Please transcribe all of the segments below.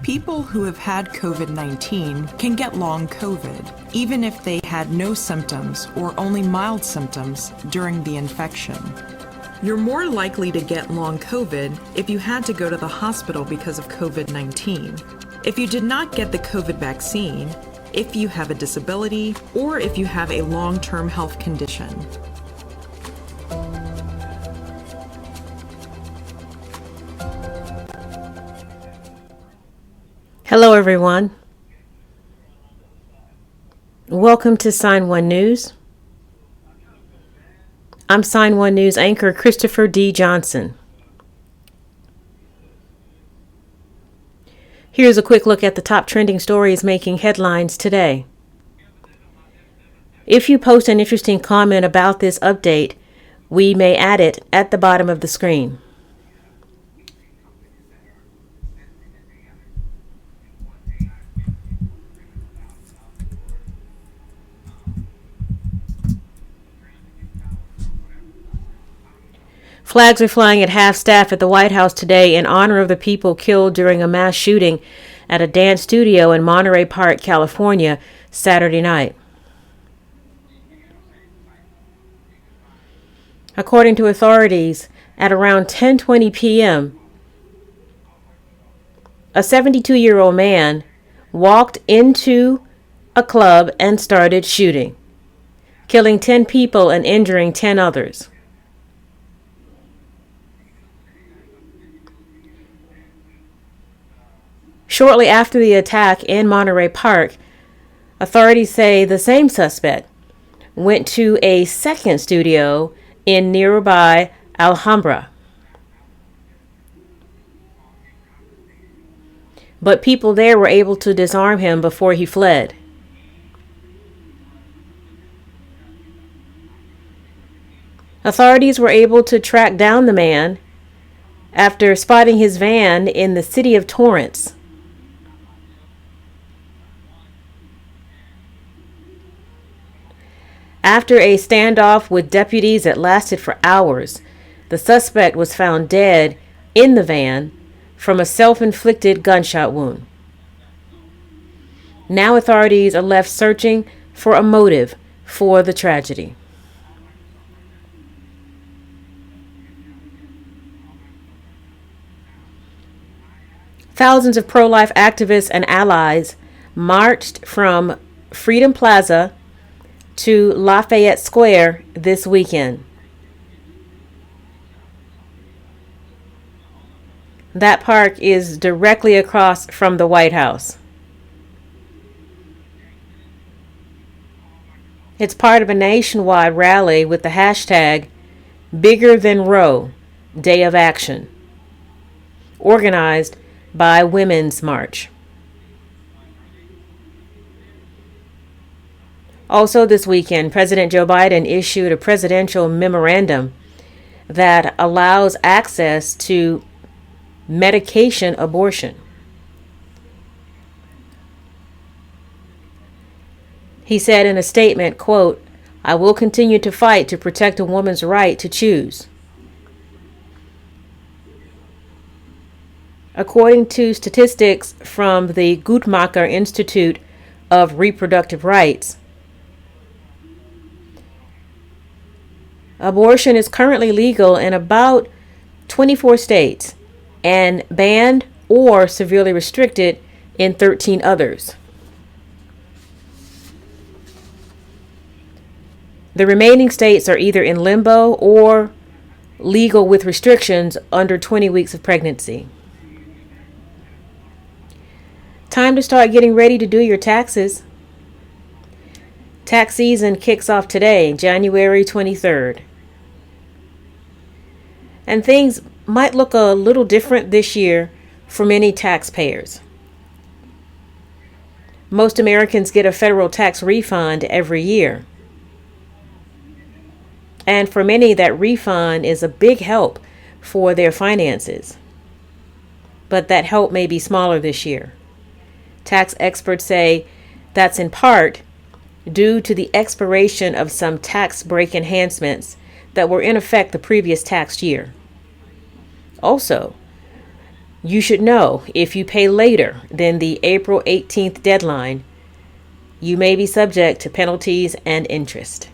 People who have had COVID-19 can get long COVID, even if they had no symptoms or only mild symptoms during the infection. You're more likely to get long COVID if you had to go to the hospital because of COVID-19, if you did not get the COVID vaccine, if you have a disability, or if you have a long-term health condition. Hello, everyone. Welcome to Sign1News. I'm Sign1News anchor Christopher D. Johnson. Here's a quick look at the top trending stories making headlines today. If you post an interesting comment about this update, we may add it at the bottom of the screen. Flags are flying at half-staff at the White House today in honor of the people killed during a mass shooting at a dance studio in Monterey Park, California, Saturday night. According to authorities, at around 10:20 p.m., a 72-year-old man walked into a club and started shooting, killing 10 people and injuring 10 others. Shortly after the attack in Monterey Park, authorities say the same suspect went to a second studio in nearby Alhambra. But people there were able to disarm him before he fled. Authorities were able to track down the man after spotting his van in the city of Torrance. After a standoff with deputies that lasted for hours, the suspect was found dead in the van from a self-inflicted gunshot wound. Now authorities are left searching for a motive for the tragedy. Thousands of pro-life activists and allies marched from Freedom Plaza to Lafayette Square this weekend. That park is directly across from the White House. It's part of a nationwide rally with the hashtag Bigger Than Roe Day of Action, organized by Women's March. Also this weekend, President Joe Biden issued a presidential memorandum that allows access to medication abortion. He said in a statement, quote, "I will continue to fight to protect a woman's right to choose." According to statistics from the Guttmacher Institute of Reproductive Rights, abortion is currently legal in about 24 states and banned or severely restricted in 13 others. The remaining states are either in limbo or legal with restrictions under 20 weeks of pregnancy. Time to start getting ready to do your taxes. Tax season kicks off today, January 23rd. And things might look a little different this year for many taxpayers. Most Americans get a federal tax refund every year. And for many, that refund is a big help for their finances. But that help may be smaller this year. Tax experts say that's in part due to the expiration of some tax break enhancements that were in effect the previous tax year. Also, You should know if you pay later than the April 18th deadline, you may be subject to penalties and interest.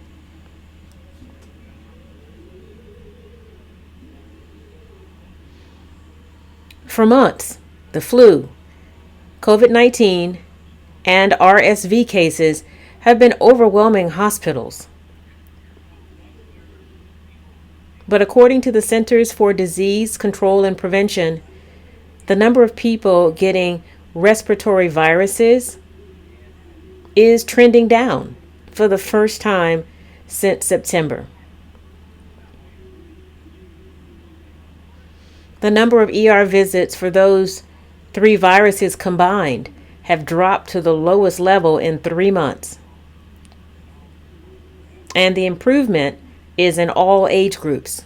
For months, the flu, COVID-19, and RSV cases have been overwhelming hospitals. But according to the Centers for Disease Control and Prevention, the number of people getting respiratory viruses is trending down for the first time since September. The number of ER visits for those three viruses combined have dropped to the lowest level in 3 months. And the improvement is in all age groups.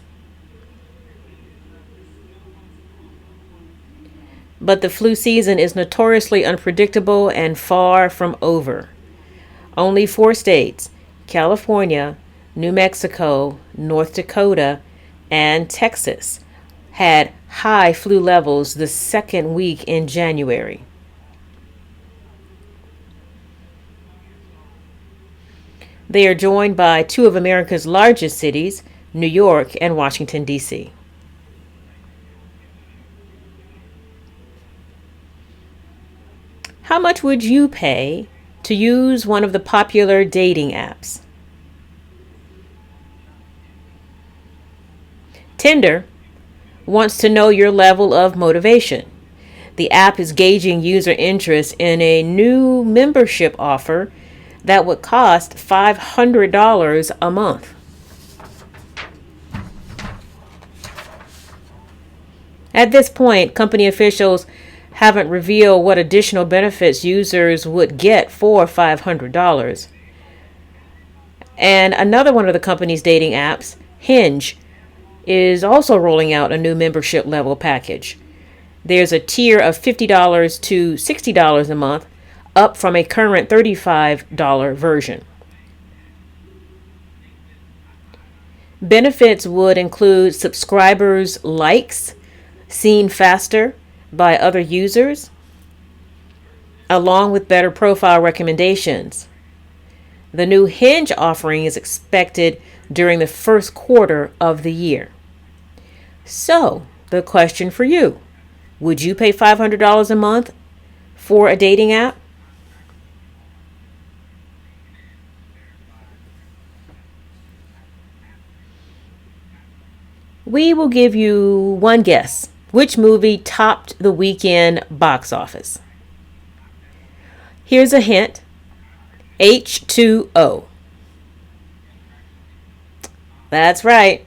But the flu season is notoriously unpredictable and far from over. Only 4 states, California, New Mexico, North Dakota, and Texas, had high flu levels the second week in January. They are joined by 2 of America's largest cities, New York and Washington, D.C. How much would you pay to use one of the popular dating apps? Tinder wants to know your level of motivation. The app is gauging user interest in a new membership offer that would cost $500 a month. At this point, company officials haven't revealed what additional benefits users would get for $500. And another one of the company's dating apps, Hinge, is also rolling out a new membership level package. There's a tier of $50 to $60 a month, up from a current $35 version. Benefits would include subscribers' likes seen faster by other users, along with better profile recommendations. The new Hinge offering is expected during the first quarter of the year. So, the question for you, would you pay $500 a month for a dating app? We will give you one guess. Which movie topped the weekend box office? Here's a hint. H2O. That's right.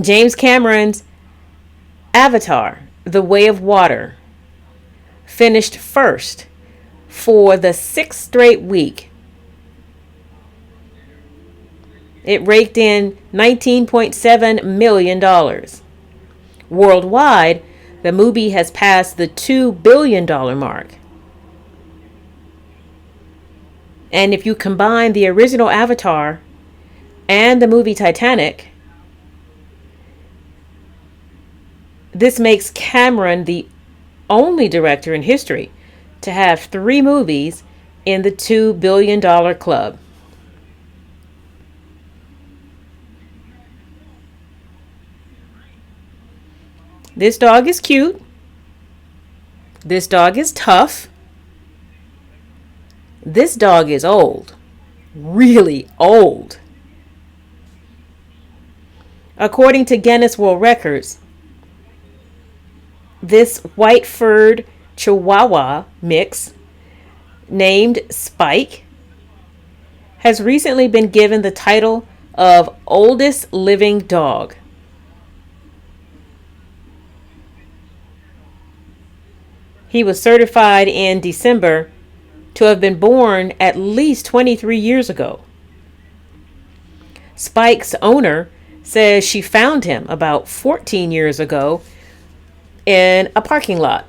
James Cameron's Avatar, The Way of Water, finished first for the 6th straight week. It raked in $19.7 million. Worldwide, the movie has passed the $2 billion mark. And if you combine the original Avatar and the movie Titanic, this makes Cameron the only director in history to have 3 movies in the $2 billion club. This dog is cute. This dog is tough. This dog is old. Really old. According to Guinness World Records, this white-furred Chihuahua mix, named Spike, has recently been given the title of oldest living dog. He was certified in December to have been born at least 23 years ago. Spike's owner says she found him about 14 years ago in a parking lot.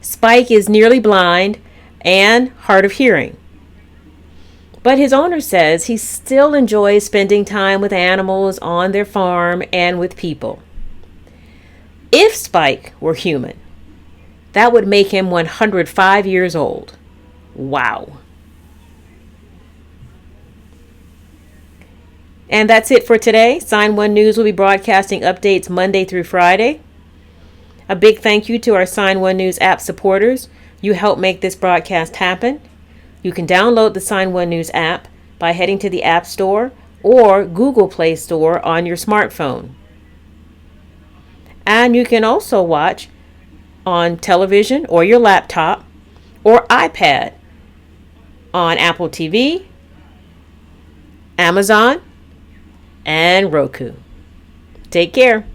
Spike is nearly blind and hard of hearing. But his owner says he still enjoys spending time with animals on their farm and with people. If Spike were human, that would make him 105 years old. Wow. And that's it for today. Sign1News will be broadcasting updates Monday through Friday. A big thank you to our Sign1News app supporters. You help make this broadcast happen. You can download the Sign1News app by heading to the App Store or Google Play Store on your smartphone. And you can also watch on television or your laptop or iPad on Apple TV, Amazon, and Roku. Take care.